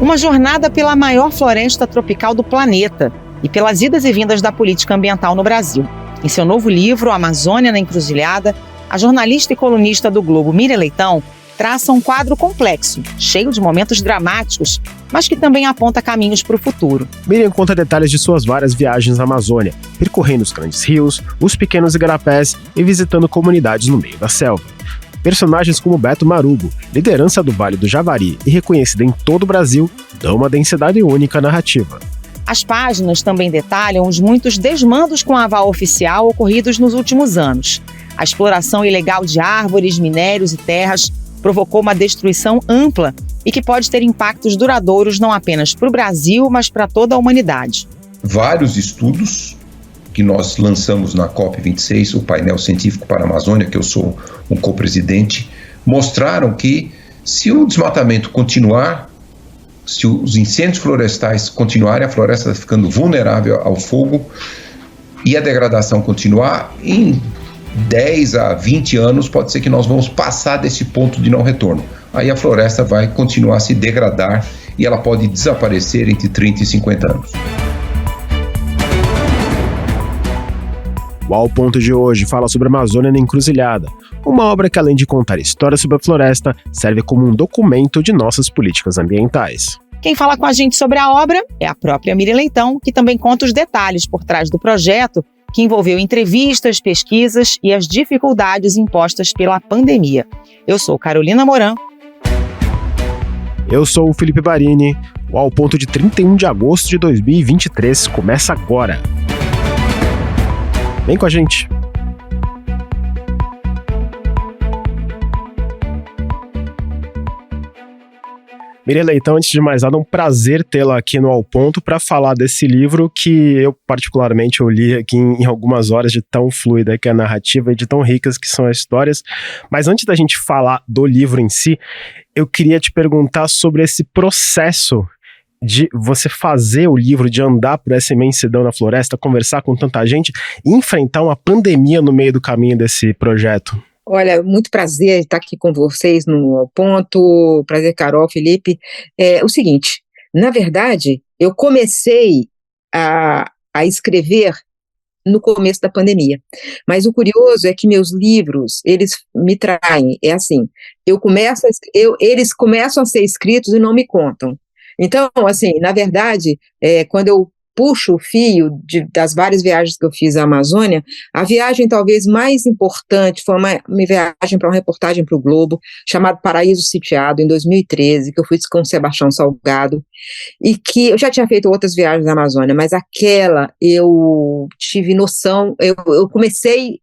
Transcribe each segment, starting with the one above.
Uma jornada pela maior floresta tropical do planeta e pelas idas e vindas da política ambiental no Brasil. Em seu novo livro, Amazônia na Encruzilhada, a jornalista e colunista do Globo, Miriam Leitão, traça um quadro complexo, cheio de momentos dramáticos, mas que também aponta caminhos para o futuro. Miriam conta detalhes de suas várias viagens à Amazônia, percorrendo os grandes rios, os pequenos igarapés e visitando comunidades no meio da selva. Personagens como Beto Marugo, liderança do Vale do Javari e reconhecida em todo o Brasil, dão uma densidade única à narrativa. As páginas também detalham os muitos desmandos com aval oficial ocorridos nos últimos anos. A exploração ilegal de árvores, minérios e terras provocou uma destruição ampla e que pode ter impactos duradouros não apenas para o Brasil, mas para toda a humanidade. Vários estudos que nós lançamos na COP26, o painel científico para a Amazônia, que eu sou um co-presidente, mostraram que se o desmatamento continuar, se os incêndios florestais continuarem, a floresta está ficando vulnerável ao fogo e a degradação continuar, em 10 a 20 anos pode ser que nós vamos passar desse ponto de não retorno. Aí a floresta vai continuar a se degradar e ela pode desaparecer entre 30 e 50 anos. O Ao Ponto de hoje fala sobre a Amazônia na Encruzilhada, uma obra que, além de contar histórias sobre a floresta, serve como um documento de nossas políticas ambientais. Quem fala com a gente sobre a obra é a própria Miriam Leitão, que também conta os detalhes por trás do projeto, que envolveu entrevistas, pesquisas e as dificuldades impostas pela pandemia. Eu sou Carolina Moran. Eu sou o Felipe Barini. O Ao Ponto de 31 de agosto de 2023 começa agora. Vem com a gente. Miriam Leitão, antes de mais nada, é um prazer tê-la aqui no Ao Ponto para falar desse livro que eu, particularmente, eu li aqui em algumas horas, de tão fluida que é a narrativa e de tão ricas que são as histórias. Mas antes da gente falar do livro em si, eu queria te perguntar sobre esse processo de você fazer o livro, de andar por essa imensidão na floresta, conversar com tanta gente e enfrentar uma pandemia no meio do caminho desse projeto. Olha, muito prazer estar aqui com vocês no Ao Ponto, prazer, Carol, Felipe. O seguinte, na verdade, eu comecei a escrever no começo da pandemia, mas o curioso é que meus livros, eles me traem, é assim, eles começam a ser escritos e não me contam. Então, assim, na verdade, quando eu puxo o fio das várias viagens que eu fiz à Amazônia, a viagem talvez mais importante foi uma viagem para uma reportagem para o Globo, chamado Paraíso Sitiado, em 2013, que eu fui com o Sebastião Salgado, e que eu já tinha feito outras viagens à Amazônia, mas aquela eu tive noção, eu comecei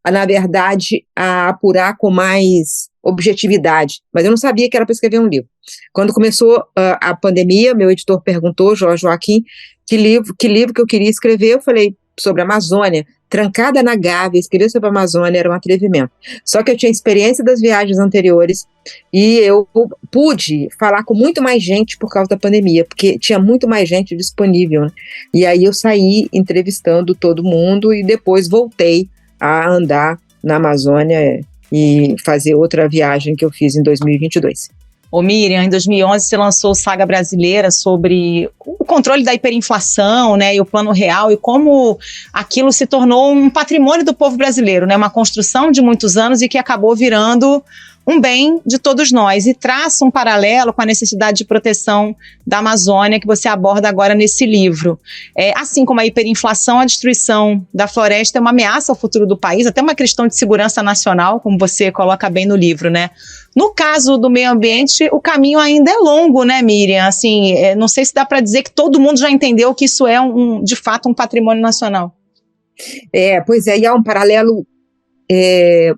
na verdade, a apurar com mais objetividade, mas eu não sabia que era para escrever um livro. Quando começou a pandemia, meu editor perguntou, Jorge Joaquim, que livro que eu queria escrever. Eu falei sobre a Amazônia, trancada na Gávea, escrever sobre a Amazônia era um atrevimento. Só que eu tinha experiência das viagens anteriores e eu pude falar com muito mais gente por causa da pandemia, porque tinha muito mais gente disponível, né? E aí eu saí entrevistando todo mundo e depois voltei a andar na Amazônia e fazer outra viagem que eu fiz em 2022. Ô Miriam, em 2011 você lançou Saga Brasileira sobre o controle da hiperinflação, né, e o Plano Real, e como aquilo se tornou um patrimônio do povo brasileiro, né, uma construção de muitos anos e que acabou virando um bem de todos nós, e traça um paralelo com a necessidade de proteção da Amazônia que você aborda agora nesse livro. Assim como a hiperinflação, a destruição da floresta é uma ameaça ao futuro do país, até uma questão de segurança nacional, como você coloca bem no livro, né? No caso do meio ambiente, o caminho ainda é longo, né, Miriam? Assim, não sei se dá para dizer que todo mundo já entendeu que isso é, de fato, um patrimônio nacional. Pois é, e há um paralelo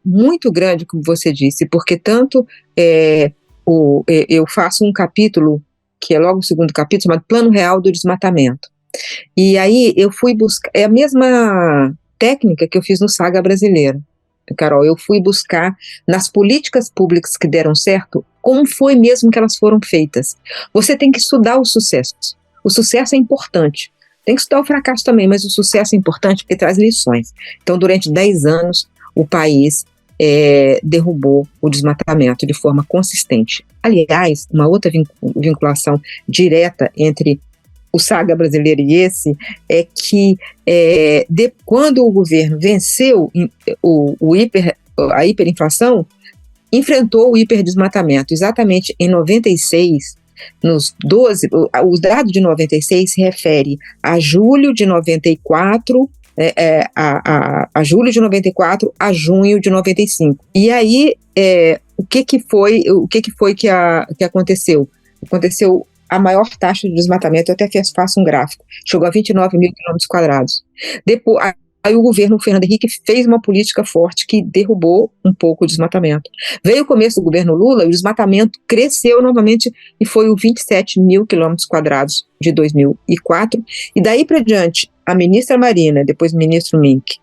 muito grande, como você disse, porque tanto eu faço um capítulo, que é logo o segundo capítulo, chamado Plano Real do Desmatamento. E aí eu fui buscar, é a mesma técnica que eu fiz no Saga Brasileira, Carol, eu fui buscar nas políticas públicas que deram certo, como foi mesmo que elas foram feitas. Você tem que estudar o sucesso é importante, tem que estudar o fracasso também, mas o sucesso é importante porque traz lições. Então, durante 10 anos, o país derrubou o desmatamento de forma consistente. Aliás, uma outra vinculação direta entre o Saga brasileiro e esse é que quando o governo venceu a hiperinflação, enfrentou o hiperdesmatamento. Exatamente em 96, os dados de 96 se refere a julho de 94, a julho de 94 a junho de 95. E aí, o que foi que aconteceu? Aconteceu a maior taxa de desmatamento, eu até faço um gráfico, chegou a 29 mil quilômetros quadrados. Depois, aí o governo Fernando Henrique fez uma política forte que derrubou um pouco o desmatamento. Veio o começo do governo Lula e o desmatamento cresceu novamente e foi o 27 mil quilômetros quadrados de 2004. E daí para diante, a ministra Marina, depois o ministro Mink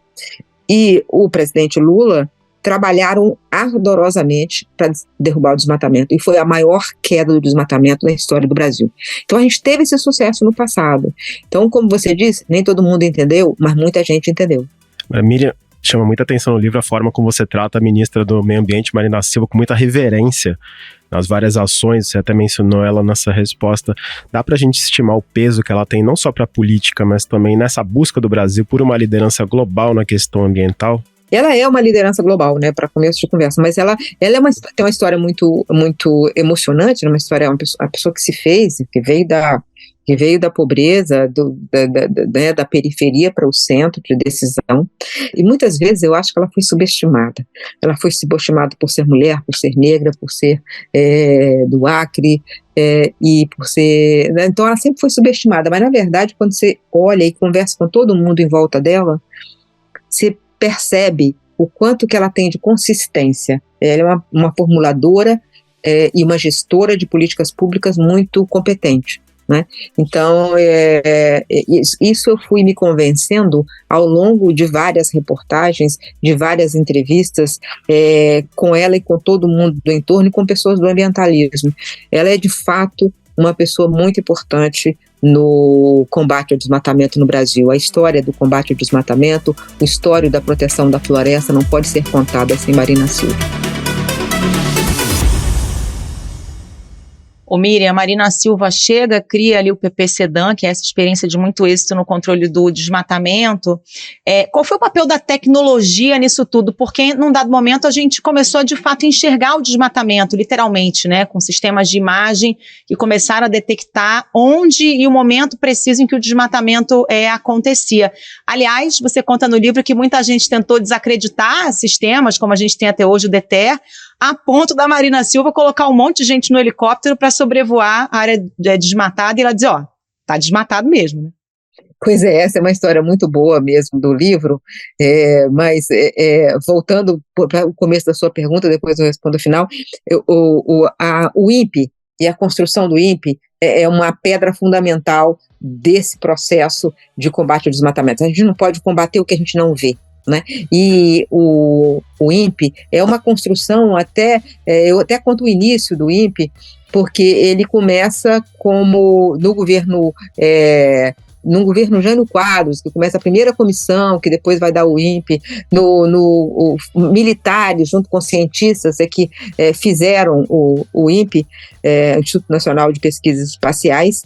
e o presidente Lula trabalharam ardorosamente para derrubar o desmatamento, e foi a maior queda do desmatamento na história do Brasil. Então a gente teve esse sucesso no passado. Então, como você disse, nem todo mundo entendeu, mas muita gente entendeu. Miriam, chama muita atenção no livro a forma como você trata a ministra do Meio Ambiente, Marina Silva, com muita reverência nas várias ações, você até mencionou ela nessa resposta. Dá pra gente estimar o peso que ela tem, não só para a política, mas também nessa busca do Brasil por uma liderança global na questão ambiental? Ela é uma liderança global, né, para começo de conversa, mas ela tem uma história muito, muito emocionante, uma história, uma pessoa que se fez, que veio da pobreza, da periferia para o centro de decisão, e muitas vezes eu acho que ela foi subestimada. Ela foi subestimada por ser mulher, por ser negra, por ser do Acre, e por ser... Né, então ela sempre foi subestimada, mas na verdade quando você olha e conversa com todo mundo em volta dela, você percebe o quanto que ela tem de consistência. Ela é uma formuladora e uma gestora de políticas públicas muito competente, né? Então, isso eu fui me convencendo ao longo de várias reportagens, de várias entrevistas com ela e com todo mundo do entorno e com pessoas do ambientalismo. Ela é, de fato, uma pessoa muito importante no combate ao desmatamento no Brasil. A história do combate ao desmatamento, a história da proteção da floresta não pode ser contada sem Marina Silva. Miriam, a Marina Silva chega, cria ali o PP Sedan, que é essa experiência de muito êxito no controle do desmatamento. Qual foi o papel da tecnologia nisso tudo? Porque num dado momento a gente começou a de fato enxergar o desmatamento, literalmente, né, com sistemas de imagem que começaram a detectar onde e o momento preciso em que o desmatamento acontecia. Aliás, você conta no livro que muita gente tentou desacreditar sistemas, como a gente tem até hoje o DETER, a ponto da Marina Silva colocar um monte de gente no helicóptero para sobrevoar a área desmatada e ela dizer, tá desmatado mesmo, né? Pois essa é uma história muito boa mesmo do livro, mas voltando para o começo da sua pergunta, depois eu respondo ao final, o INPE e a construção do INPE é uma pedra fundamental desse processo de combate ao desmatamento. A gente não pode combater o que a gente não vê, né? E o INPE é uma construção eu até conto o início do INPE, porque ele começa como no governo Jânio Quadros, que começa a primeira comissão, que depois vai dar o INPE, militares junto com cientistas que fizeram o INPE, Instituto Nacional de Pesquisas Espaciais.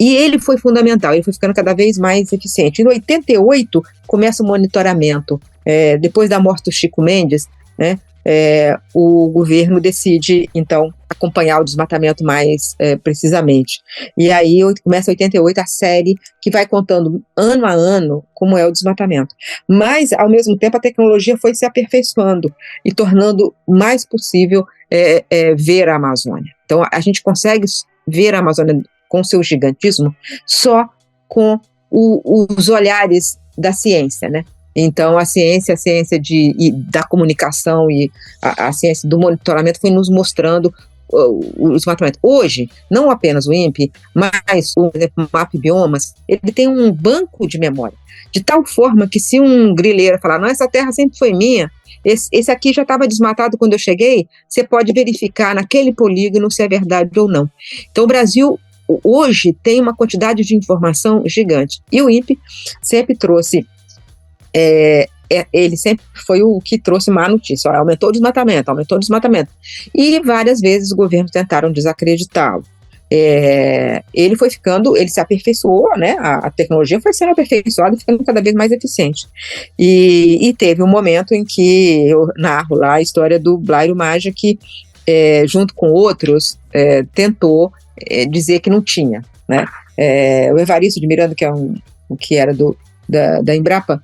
E ele foi fundamental, ele foi ficando cada vez mais eficiente. Em 88, começa o monitoramento. Depois da morte do Chico Mendes, né, o governo decide, então, acompanhar o desmatamento mais precisamente. E aí começa em 88 a série que vai contando ano a ano como é o desmatamento. Mas, ao mesmo tempo, a tecnologia foi se aperfeiçoando e tornando mais possível ver a Amazônia. Então, a gente consegue ver a Amazônia com seu gigantismo, só com os olhares da ciência, né? Então, a ciência da comunicação e a ciência do monitoramento foi nos mostrando o desmatamento. Hoje, não apenas o INPE, mas o MapBiomas, ele tem um banco de memória, de tal forma que se um grileiro falar, não, essa terra sempre foi minha, esse aqui já estava desmatado quando eu cheguei, você pode verificar naquele polígono se é verdade ou não. Então, o Brasil hoje tem uma quantidade de informação gigante. E o INPE sempre trouxe ele sempre foi o que trouxe má notícia. Olha, aumentou o desmatamento. E várias vezes os governos tentaram desacreditá-lo. Ele foi ficando, ele se aperfeiçoou, né? A tecnologia foi sendo aperfeiçoada e ficando cada vez mais eficiente. E teve um momento em que eu narro lá a história do Blairo Maggia, que, junto com outros, tentou dizer que não tinha, né? O Evaristo de Miranda, que era da Embrapa,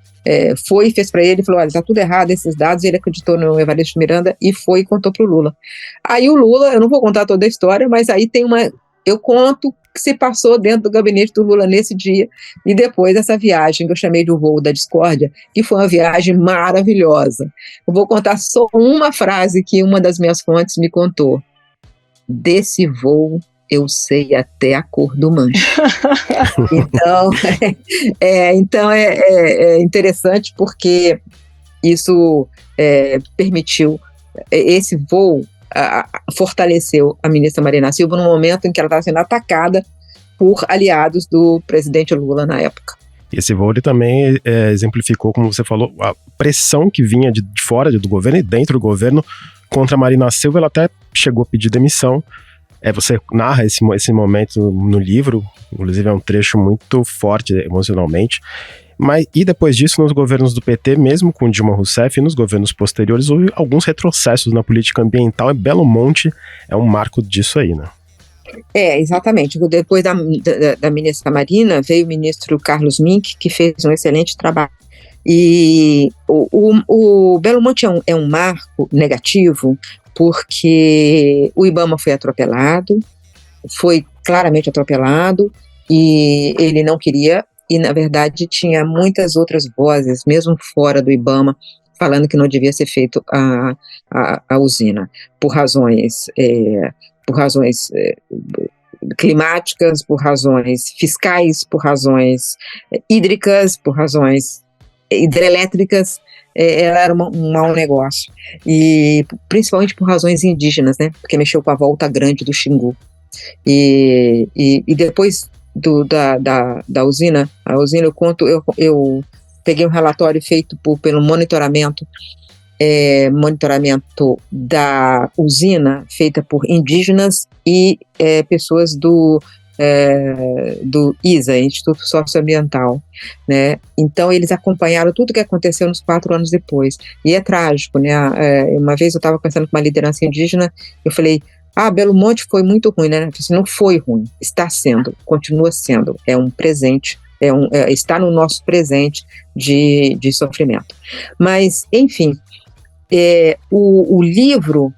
foi e fez para ele e falou: olha, está tudo errado esses dados. Ele acreditou no Evaristo de Miranda e foi e contou para o Lula. Aí o Lula, eu não vou contar toda a história, mas aí eu conto o que se passou dentro do gabinete do Lula nesse dia e depois dessa viagem que eu chamei de o voo da discórdia, que foi uma viagem maravilhosa. Eu vou contar só uma frase que uma das minhas fontes me contou: desse voo eu sei até a cor do manche. Então é interessante porque isso permitiu, esse voo fortaleceu a ministra Marina Silva no momento em que ela estava sendo atacada por aliados do presidente Lula na época. E esse voo ele também exemplificou, como você falou, a pressão que vinha de fora do governo e dentro do governo contra a Marina Silva. Ela até chegou a pedir demissão. Você narra esse momento no livro, inclusive é um trecho muito forte emocionalmente. E depois disso, nos governos do PT, mesmo com Dilma Rousseff, e nos governos posteriores, houve alguns retrocessos na política ambiental, e Belo Monte é um marco disso aí, né? Exatamente. Depois da ministra Marina, veio o ministro Carlos Mink, que fez um excelente trabalho. E o Belo Monte é um marco negativo, porque o IBAMA foi claramente atropelado, e ele não queria, e na verdade tinha muitas outras vozes, mesmo fora do IBAMA, falando que não devia ser feito a usina, por razões climáticas, por razões fiscais, por razões hídricas, por razões hidrelétricas. Ela era um mau negócio, e principalmente por razões indígenas, né, porque mexeu com a volta grande do Xingu, e depois da usina, eu peguei um relatório feito pelo monitoramento da usina, feita por indígenas e pessoas do ISA, Instituto Socioambiental, né? Então eles acompanharam tudo que aconteceu nos 4 anos depois, e é trágico, né? Uma vez eu estava conversando com uma liderança indígena, eu falei: Belo Monte foi muito ruim, né? Não foi ruim, está sendo, continua sendo, é um presente, está no nosso presente de sofrimento. Mas, enfim, o livro,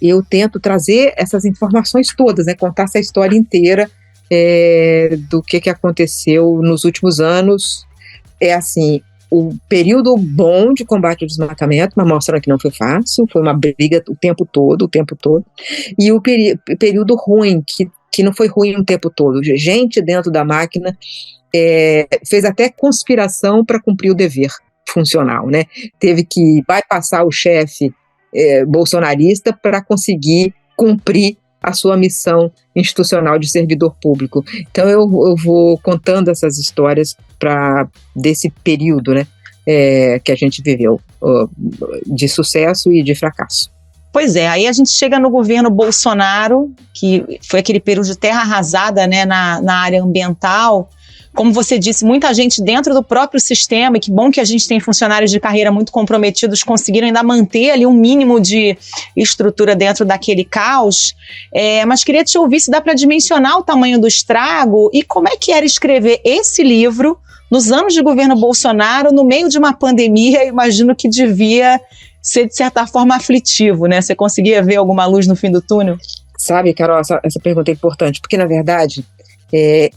eu tento trazer essas informações todas, né, contar essa história inteira do que aconteceu nos últimos anos. Assim, o período bom de combate ao desmatamento, mas mostrando que não foi fácil, foi uma briga o tempo todo, e o período ruim, que não foi ruim o tempo todo. Gente dentro da máquina fez até conspiração para cumprir o dever funcional, né? Teve que bypassar o chefe bolsonarista para conseguir cumprir a sua missão institucional de servidor público. Então eu vou contando essas histórias desse período, né, que a gente viveu, de sucesso e de fracasso. Pois é, aí a gente chega no governo Bolsonaro, que foi aquele período de terra arrasada, né, na área ambiental. Como você disse, muita gente dentro do próprio sistema, e que bom que a gente tem funcionários de carreira muito comprometidos, conseguiram ainda manter ali um mínimo de estrutura dentro daquele caos. Mas queria te ouvir se dá para dimensionar o tamanho do estrago e como é que era escrever esse livro nos anos de governo Bolsonaro, no meio de uma pandemia. Eu imagino que devia ser, de certa forma, aflitivo, né? Você conseguia ver alguma luz no fim do túnel? Sabe, Carol, essa pergunta é importante, porque, na verdade,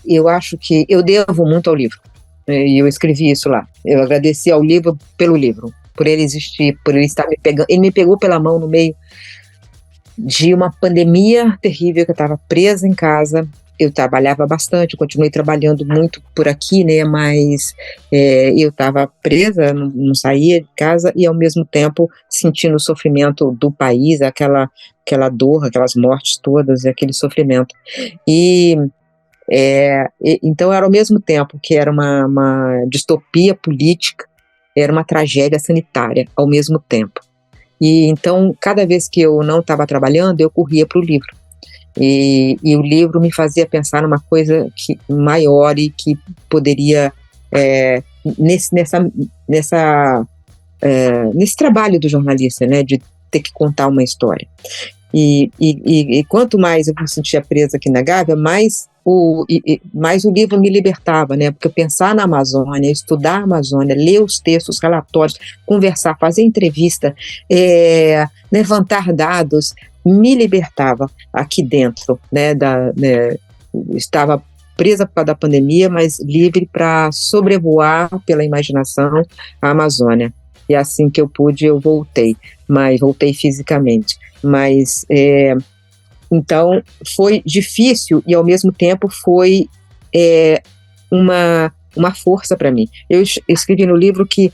eu acho que eu devo muito ao livro, e eu escrevi isso lá. Eu agradeci ao livro pelo livro, por ele existir, por ele estar me pegando. Ele me pegou pela mão no meio de uma pandemia terrível, que eu estava presa em casa. Eu trabalhava bastante, eu continuei trabalhando muito por aqui, né, mas eu estava presa, não saía de casa, e ao mesmo tempo sentindo o sofrimento do país, aquela dor, aquelas mortes todas, e aquele sofrimento. Então era ao mesmo tempo que era uma distopia política, era uma tragédia sanitária ao mesmo tempo. E então, cada vez que eu não estava trabalhando, eu corria para o livro. E o livro me fazia pensar numa coisa maior e que poderia, nesse trabalho do jornalista, né, de ter que contar uma história. E quanto mais eu me sentia presa aqui na Gávea, mais o livro me libertava, né? Porque pensar na Amazônia, estudar a Amazônia, ler os textos, relatórios, conversar, fazer entrevista, levantar dados, me libertava aqui dentro, né? Estava presa por causa da pandemia, mas livre para sobrevoar pela imaginação a Amazônia. E assim que eu pude, eu voltei fisicamente. Mas, então, foi difícil e, ao mesmo tempo, foi uma força para mim. Eu escrevi no livro que,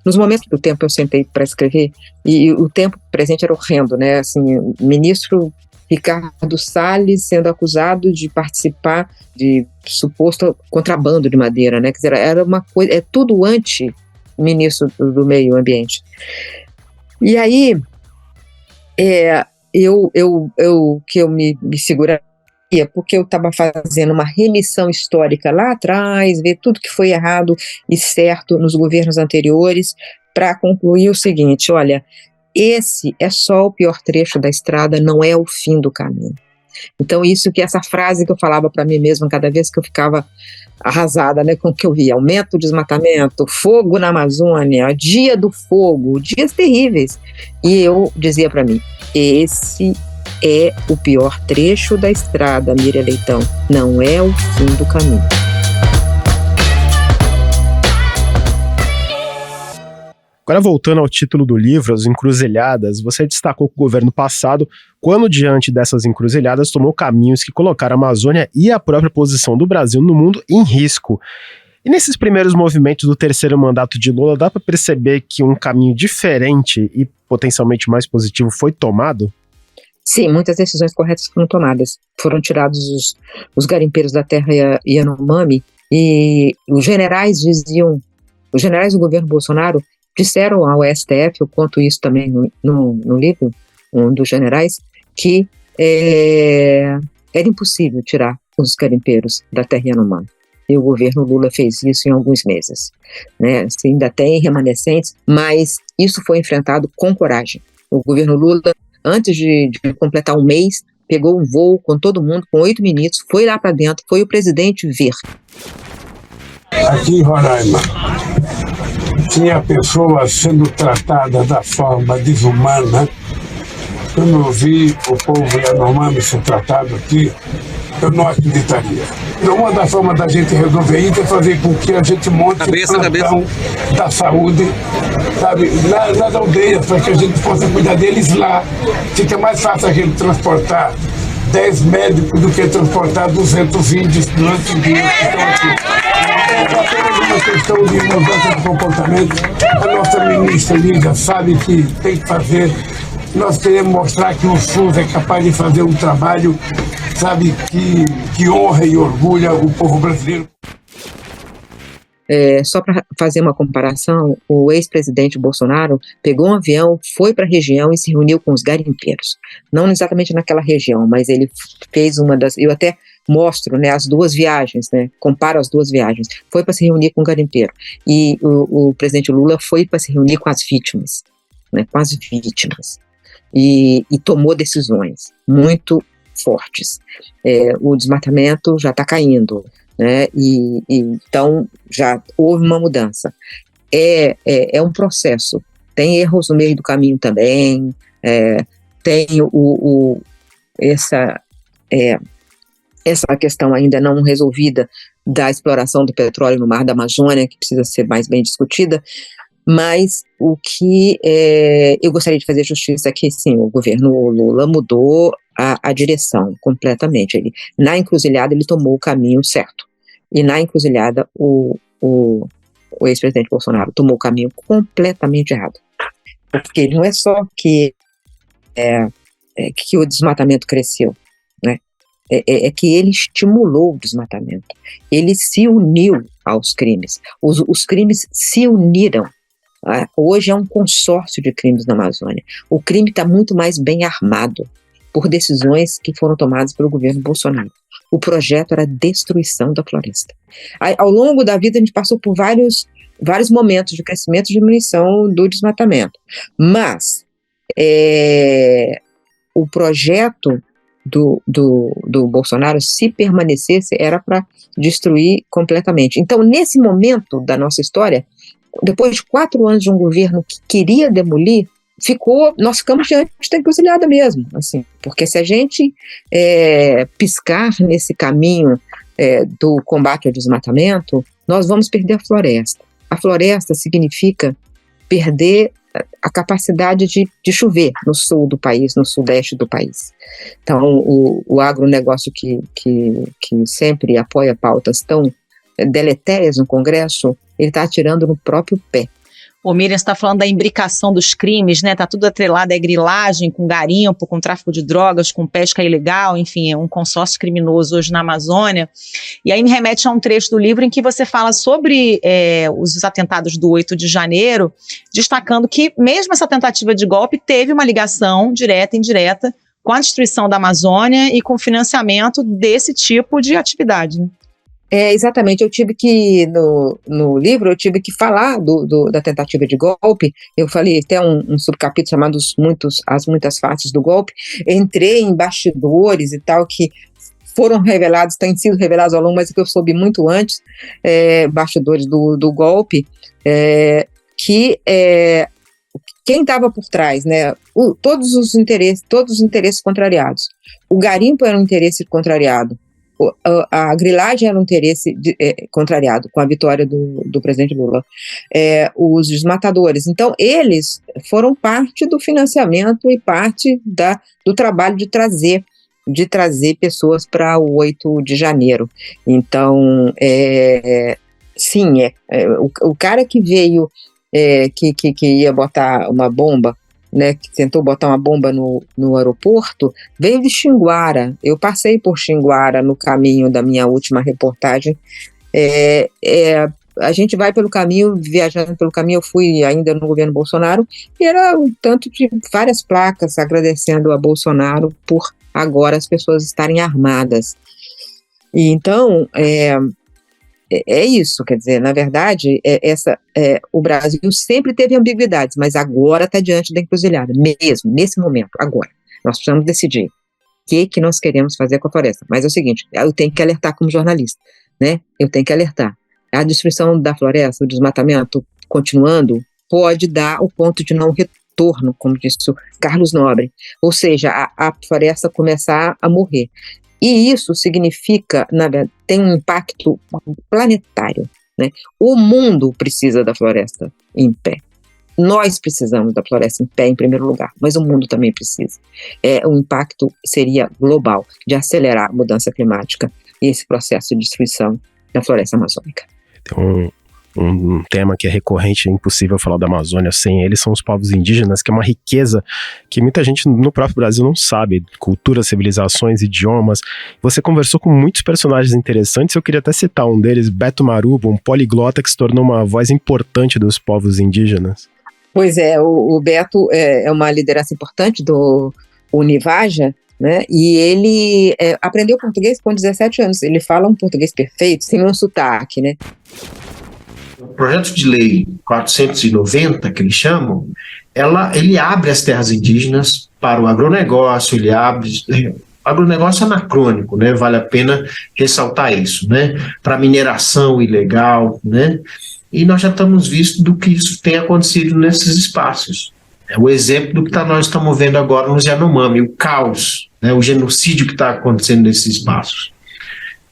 nos momentos do tempo, eu sentei para escrever, e o tempo presente era horrendo, né? Assim, o ministro Ricardo Salles sendo acusado de participar de suposto contrabando de madeira, né? Quer dizer, era uma coisa, tudo anti-ministro do Meio Ambiente. E aí, eu me seguraria, porque eu estava fazendo uma remissão histórica lá atrás, ver tudo que foi errado e certo nos governos anteriores, para concluir o seguinte: olha, esse é só o pior trecho da estrada, não é o fim do caminho. Então, essa frase que eu falava para mim mesma cada vez que eu ficava arrasada, né, com o que eu via: aumento do desmatamento, fogo na Amazônia, dia do fogo, dias terríveis. E eu dizia para mim: esse é o pior trecho da estrada, Miriam Leitão, não é o fim do caminho. Agora, voltando ao título do livro, As Encruzilhadas, você destacou que o governo passado, quando diante dessas encruzilhadas, tomou caminhos que colocaram a Amazônia e a própria posição do Brasil no mundo em risco. E nesses primeiros movimentos do terceiro mandato de Lula, dá para perceber que um caminho diferente e potencialmente mais positivo foi tomado? Sim, muitas decisões corretas foram tomadas. Foram tirados os garimpeiros da terra Yanomami, e os generais do governo Bolsonaro disseram ao STF, eu conto isso também no livro, um dos generais, que era impossível tirar os garimpeiros da terra Yanomami. E o governo Lula fez isso em alguns meses, né? Assim, ainda tem remanescentes, mas isso foi enfrentado com coragem. O governo Lula, antes de completar um mês, pegou um voo com todo mundo, com 8 ministros, foi lá para dentro, foi o presidente ver. Aqui em Roraima, tinha pessoas sendo tratadas da forma desumana. Quando eu vi o povo Yanomami ser tratado aqui, eu não acreditaria. Então, uma das formas da gente resolver isso é fazer com que a gente monte um plantão da saúde, sabe, nas aldeias, para que a gente possa cuidar deles lá. Fica mais fácil a gente transportar 10 médicos do que transportar 200 índios durante o dia. Então, é apenas uma questão de mudança de comportamento. A nossa ministra Lígia sabe que tem que fazer. Nós queremos mostrar que o SUS é capaz de fazer um trabalho, sabe, que honra e orgulha o povo brasileiro. Só para fazer uma comparação, o ex-presidente Bolsonaro pegou um avião, foi para a região e se reuniu com os garimpeiros. Não exatamente naquela região, mas ele fez uma das... Eu até mostro, né, as duas viagens, né, comparo as duas viagens. Foi para se reunir com o garimpeiro. E o presidente Lula foi para se reunir com as vítimas, né, com as vítimas. E tomou decisões muito fortes. O desmatamento já está caindo, né? Então já houve uma mudança. É um processo. Tem erros no meio do caminho também. Tem essa questão ainda não resolvida da exploração do petróleo no Mar da Amazônia, que precisa ser mais bem discutida. Mas o que eu gostaria de fazer justiça é que, sim, o governo Lula mudou a direção completamente. Na encruzilhada, ele tomou o caminho certo. E na encruzilhada, o ex-presidente Bolsonaro tomou o caminho completamente errado. Porque não é só que o desmatamento cresceu, né? É que ele estimulou o desmatamento. Ele se uniu aos crimes. Os crimes se uniram. Hoje é um consórcio de crimes na Amazônia. O crime está muito mais bem armado por decisões que foram tomadas pelo governo Bolsonaro. O projeto era a destruição da floresta. Ao longo da vida, a gente passou por vários momentos de crescimento e diminuição do desmatamento. Mas o projeto do Bolsonaro, se permanecesse, era para destruir completamente. Então, nesse momento da nossa história, depois de 4 anos de um governo que queria demolir, nós ficamos diante da encruzilhada mesmo, assim, porque se a gente piscar nesse caminho do combate ao desmatamento, nós vamos perder a floresta. A floresta significa perder a capacidade de chover no sul do país, no sudeste do país. Então, o agronegócio que sempre apoia pautas tão deletérias no Congresso, ele está atirando no próprio pé. O Miriam está falando da imbricação dos crimes, né? Está tudo atrelado à grilagem, com garimpo, com tráfico de drogas, com pesca ilegal, enfim, é um consórcio criminoso hoje na Amazônia. E aí me remete a um trecho do livro em que você fala sobre os atentados do 8 de janeiro, destacando que mesmo essa tentativa de golpe teve uma ligação direta e indireta com a destruição da Amazônia e com o financiamento desse tipo de atividade, né? Exatamente, eu tive que, no livro, eu tive que falar da tentativa de golpe. Eu falei até um subcapítulo chamado As Muitas Faces do Golpe. Entrei em bastidores e tal, que foram revelados, têm sido revelados ao longo, mas que eu soube muito antes, bastidores do golpe, que quem estava por trás, né, todos os interesses contrariados. O garimpo era um interesse contrariado. A grilagem era um interesse contrariado com a vitória do presidente Lula. Os desmatadores. Então, eles foram parte do financiamento e parte do trabalho de trazer pessoas para o 8 de janeiro. Então, sim, o cara que veio, que ia botar uma bomba, né, que tentou botar uma bomba no aeroporto, veio de Xinguara. Eu passei por Xinguara no caminho da minha última reportagem. A gente vai pelo caminho, viajando pelo caminho, eu fui ainda no governo Bolsonaro, e era um tanto de várias placas agradecendo a Bolsonaro por agora as pessoas estarem armadas. E então, isso, quer dizer, na verdade, o Brasil sempre teve ambiguidades, mas agora está diante da encruzilhada, mesmo, nesse momento, agora. Nós precisamos decidir o que nós queremos fazer com a floresta. Mas é o seguinte, eu tenho que alertar como jornalista, né? Eu tenho que alertar. A destruição da floresta, o desmatamento continuando, pode dar o ponto de não retorno, como disse o Carlos Nobre, ou seja, a floresta começar a morrer. E isso significa, na verdade, tem um impacto planetário, né? O mundo precisa da floresta em pé. Nós precisamos da floresta em pé em primeiro lugar, mas o mundo também precisa. O impacto seria global, de acelerar a mudança climática e esse processo de destruição da floresta amazônica. Tem um tema que é recorrente, é impossível falar da Amazônia sem eles, são os povos indígenas, que é uma riqueza que muita gente no próprio Brasil não sabe, culturas, civilizações, idiomas. Você conversou com muitos personagens interessantes, eu queria até citar um deles, Beto Marubo, um poliglota que se tornou uma voz importante dos povos indígenas. Pois é, o Beto é uma liderança importante do Univaja, né? E ele aprendeu português com 17 anos, ele fala um português perfeito, sem um sotaque, né? O projeto de lei 490, que eles chamam, ele abre as terras indígenas para o agronegócio, agronegócio anacrônico, né? Vale a pena ressaltar isso, né? Para mineração ilegal, né? E nós já estamos visto do que isso tem acontecido nesses espaços. É o exemplo do que nós estamos vendo agora no Yanomami, o caos, né? O genocídio que está acontecendo nesses espaços.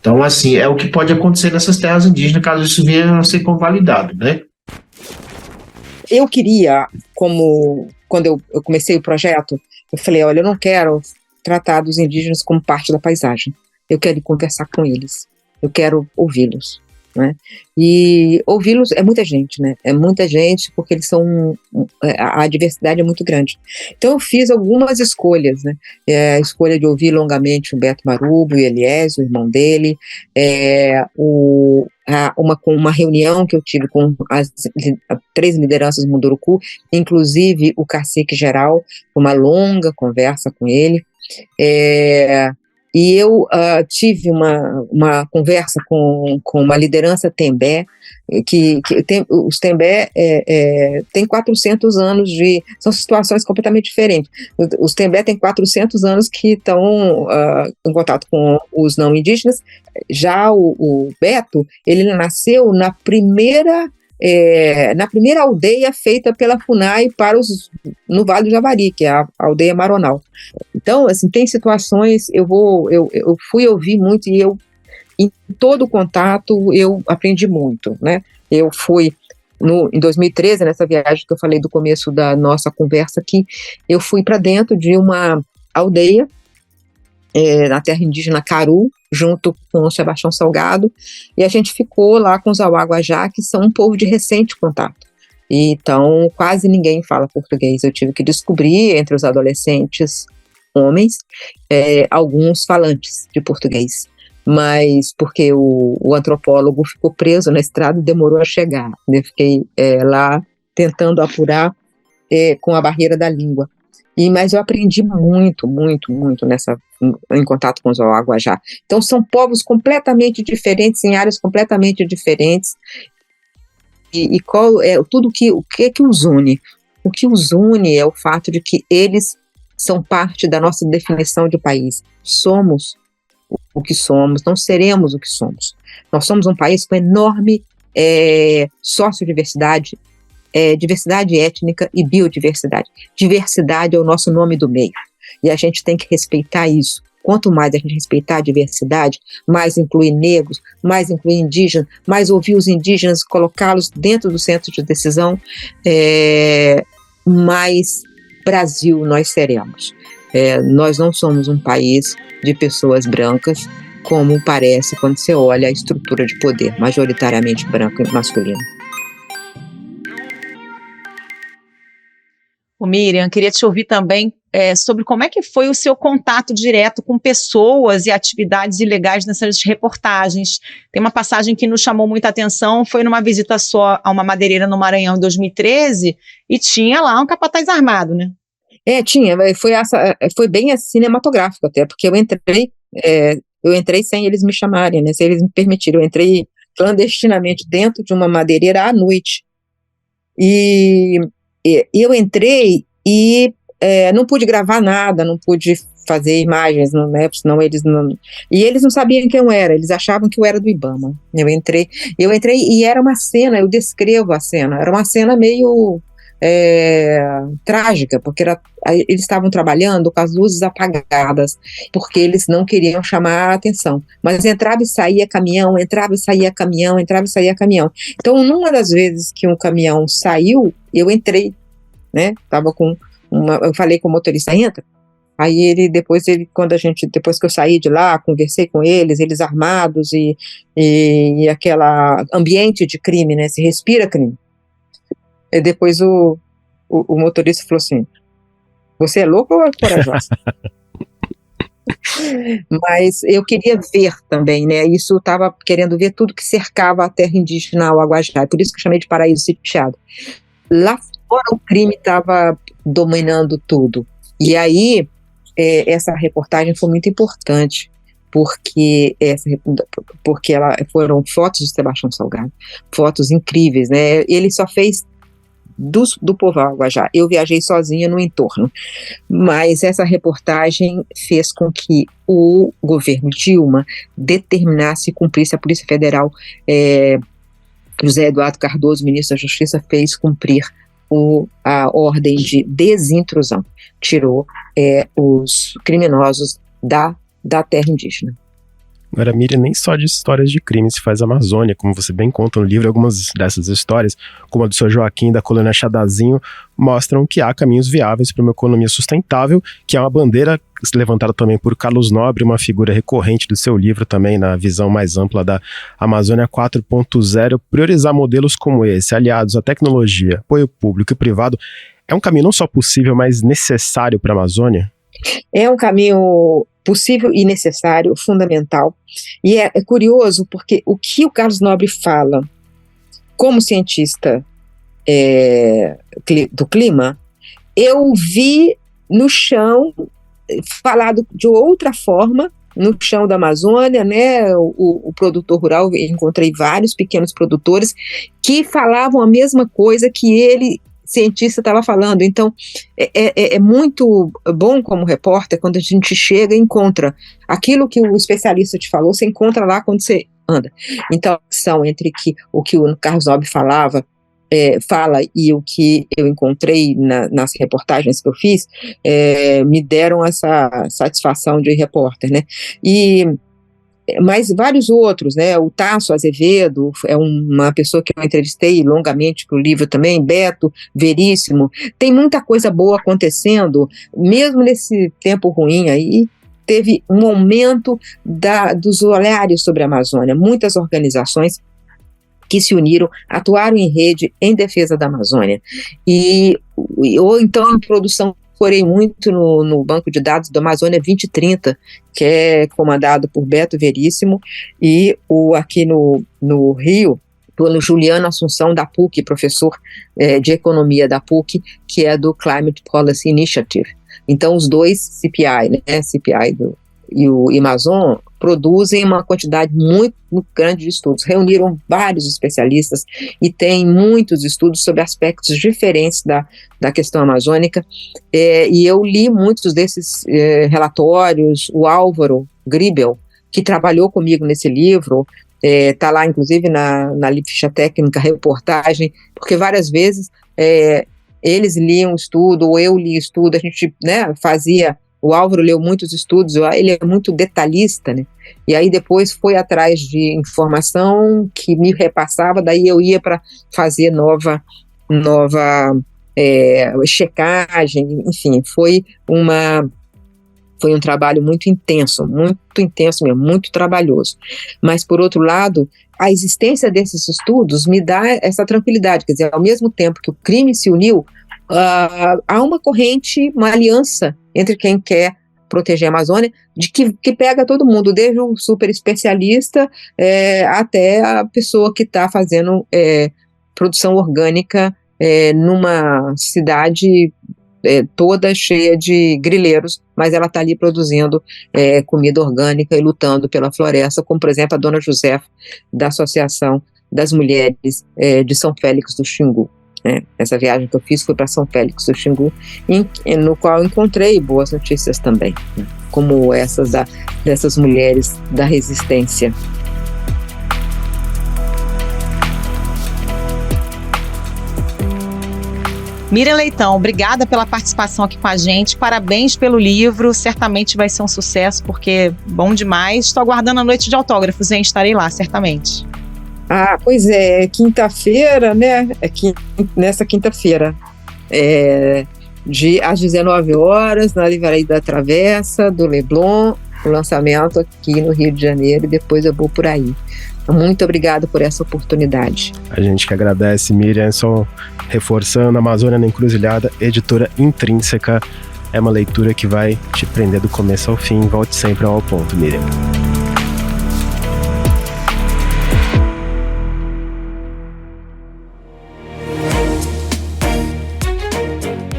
Então, assim, é o que pode acontecer nessas terras indígenas, caso isso venha a ser convalidado, né? Eu queria, quando eu comecei o projeto, eu falei, olha, eu não quero tratar dos indígenas como parte da paisagem. Eu quero conversar com eles. Eu quero ouvi-los, né? E ouvi-los é muita gente, né? É muita gente porque eles são... A diversidade é muito grande. Então eu fiz algumas escolhas, né? A escolha de ouvir longamente o Beto Marubo e Eliésio, o irmão dele, uma reunião que eu tive com as 3 lideranças do Munduruku, inclusive o cacique geral, uma longa conversa com ele, e eu tive uma conversa com uma liderança Tembé, que os Tembé têm 400 anos são situações completamente diferentes. Os Tembé têm 400 anos que estão em contato com os não indígenas. Já o Beto, ele nasceu na primeira aldeia feita pela FUNAI no Vale do Javari, que é a aldeia Maronal. Então, assim, tem situações, eu fui ouvir muito e em todo contato eu aprendi muito, né? Eu fui em 2013, nessa viagem que eu falei do começo da nossa conversa aqui, eu fui para dentro de uma aldeia na terra indígena Caru, junto com o Sebastião Salgado, e a gente ficou lá com os Auá-Guajá, que são um povo de recente contato. Então, quase ninguém fala português. Eu tive que descobrir, entre os adolescentes homens, alguns falantes de português. Mas porque o antropólogo ficou preso na estrada e demorou a chegar. Eu fiquei lá tentando apurar com a barreira da língua. Mas eu aprendi muito, muito, muito em contato com os Auá-Guajá. Então, são povos completamente diferentes, em áreas completamente diferentes. E qual é o que os une? O que os une é o fato de que eles são parte da nossa definição de país. Somos o que somos, não seremos o que somos. Nós somos um país com enorme sociodiversidade, diversidade étnica e biodiversidade. Diversidade é o nosso nome do meio, e a gente tem que respeitar isso. Quanto mais a gente respeitar a diversidade, mais incluir negros, mais incluir indígenas, mais ouvir os indígenas, colocá-los dentro do centro de decisão, mais Brasil nós seremos. Nós não somos um país de pessoas brancas, como parece quando você olha a estrutura de poder, majoritariamente branco e masculino. Miriam, queria te ouvir também sobre como é que foi o seu contato direto com pessoas e atividades ilegais nessas reportagens. Tem uma passagem que nos chamou muita atenção, foi numa visita só a uma madeireira no Maranhão em 2013, e tinha lá um capataz armado, né? Tinha, foi bem cinematográfico até, porque eu entrei sem eles me chamarem, né, sem eles me permitirem. Eu entrei clandestinamente dentro de uma madeireira à noite, e eu entrei e não pude gravar nada, não pude fazer imagens, né, senão eles não... E eles não sabiam quem eu era, eles achavam que eu era do Ibama. Eu entrei e era uma cena, eu descrevo a cena, era uma cena meio trágica, porque eles estavam trabalhando com as luzes apagadas, porque eles não queriam chamar a atenção, mas entrava e saía caminhão, entrava e saía caminhão, entrava e saía caminhão. Então, numa das vezes que um caminhão saiu, eu entrei, né, eu falei com o motorista, entra. Aí depois que eu saí de lá, conversei com eles armados e aquela ambiente de crime, né, se respira crime. E depois o motorista falou assim, você é louco ou é corajosa? Mas eu queria ver também, né, isso eu estava querendo ver tudo que cercava a terra indígena Auá-Guajá, por isso que eu chamei de paraíso sitiado. Lá fora o crime estava dominando tudo, e aí essa reportagem foi muito importante, porque foram fotos de Sebastião Salgado, fotos incríveis, né, ele só fez do povo Auá-Guajá. Eu viajei sozinha no entorno, mas essa reportagem fez com que o governo Dilma determinasse e cumprisse, a Polícia Federal, José Eduardo Cardoso, ministro da Justiça, fez cumprir a ordem de desintrusão, tirou os criminosos da terra indígena. Agora, Miriam, nem só de histórias de crime se faz a Amazônia, como você bem conta no livro, algumas dessas histórias, como a do seu Joaquim da colônia Chadazinho, mostram que há caminhos viáveis para uma economia sustentável, que é uma bandeira levantada também por Carlos Nobre, uma figura recorrente do seu livro também, na visão mais ampla da Amazônia 4.0, priorizar modelos como esse, aliados à tecnologia, apoio público e privado, é um caminho não só possível, mas necessário para a Amazônia? É um caminho possível e necessário, fundamental. E é curioso porque o que o Carlos Nobre fala como cientista do clima, eu vi no chão, falado de outra forma, no chão da Amazônia, né, o produtor rural, encontrei vários pequenos produtores que falavam a mesma coisa que ele, cientista, estava falando. Então, é muito bom como repórter, quando a gente chega e encontra aquilo que o especialista te falou, você encontra lá quando você anda. Então, a conexão entre o que o Carlos Nobre fala e o que eu encontrei nas reportagens que eu fiz, me deram essa satisfação de repórter, né? Mas vários outros, né? O Tasso Azevedo é uma pessoa que eu entrevistei longamente para o livro também, Beto Veríssimo. Tem muita coisa boa acontecendo, mesmo nesse tempo ruim aí. Teve um aumento dos olhares sobre a Amazônia, muitas organizações que se uniram, atuaram em rede em defesa da Amazônia. Ou então em produção, forei muito no banco de dados do Amazônia 2030, que é comandado por Beto Veríssimo, e aqui no Rio, no Juliano Assunção, da PUC, professor de economia da PUC, que é do Climate Policy Initiative. Então, os dois CPI, né, CPI e o Amazon, produzem uma quantidade muito, muito grande de estudos, reuniram vários especialistas e tem muitos estudos sobre aspectos diferentes da questão amazônica, e eu li muitos desses relatórios. O Álvaro Gribel, que trabalhou comigo nesse livro, está lá inclusive na ficha técnica, reportagem, porque várias vezes eles liam estudo, ou eu li estudo, a gente, né, fazia. O Álvaro leu muitos estudos, ele é muito detalhista, né? E aí depois foi atrás de informação que me repassava, daí eu ia para fazer nova checagem, enfim, foi um trabalho muito intenso mesmo, muito trabalhoso. Mas, por outro lado, a existência desses estudos me dá essa tranquilidade, quer dizer, ao mesmo tempo que o crime se uniu, há uma corrente, uma aliança entre quem quer proteger a Amazônia, de que pega todo mundo, desde o super especialista até a pessoa que está fazendo produção orgânica numa cidade toda cheia de grileiros, mas ela está ali produzindo comida orgânica e lutando pela floresta, como, por exemplo, a dona Josefa, da Associação das Mulheres de São Félix do Xingu. Essa viagem que eu fiz foi para São Félix do Xingu, no qual encontrei boas notícias também, né, como essas dessas mulheres da resistência. Miriam Leitão, obrigada pela participação aqui com a gente, parabéns pelo livro, certamente vai ser um sucesso, porque bom demais. Estou aguardando a noite de autógrafos, hein? Estarei lá, certamente. Pois é, quinta-feira, né? Nessa quinta-feira, às 19 horas, na Livraria da Travessa, do Leblon, o lançamento aqui no Rio de Janeiro, e depois eu vou por aí. Muito obrigada por essa oportunidade. A gente que agradece, Miriam, só reforçando, Amazônia na Encruzilhada, editora Intrínseca, é uma leitura que vai te prender do começo ao fim. Volte sempre ao ponto, Miriam.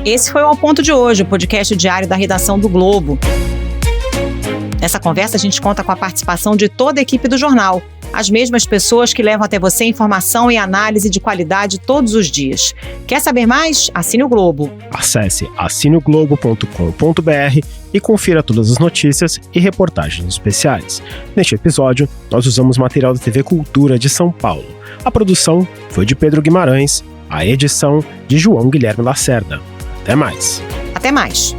Esse foi o Ao Ponto de hoje, o podcast diário da redação do Globo. Nessa conversa a gente conta com a participação de toda a equipe do jornal, as mesmas pessoas que levam até você informação e análise de qualidade todos os dias. Quer saber mais? Assine o Globo. Acesse assineoglobo.com.br e confira todas as notícias e reportagens especiais. Neste episódio, nós usamos material da TV Cultura de São Paulo. A produção foi de Pedro Guimarães, a edição de João Guilherme Lacerda. Até mais. Até mais.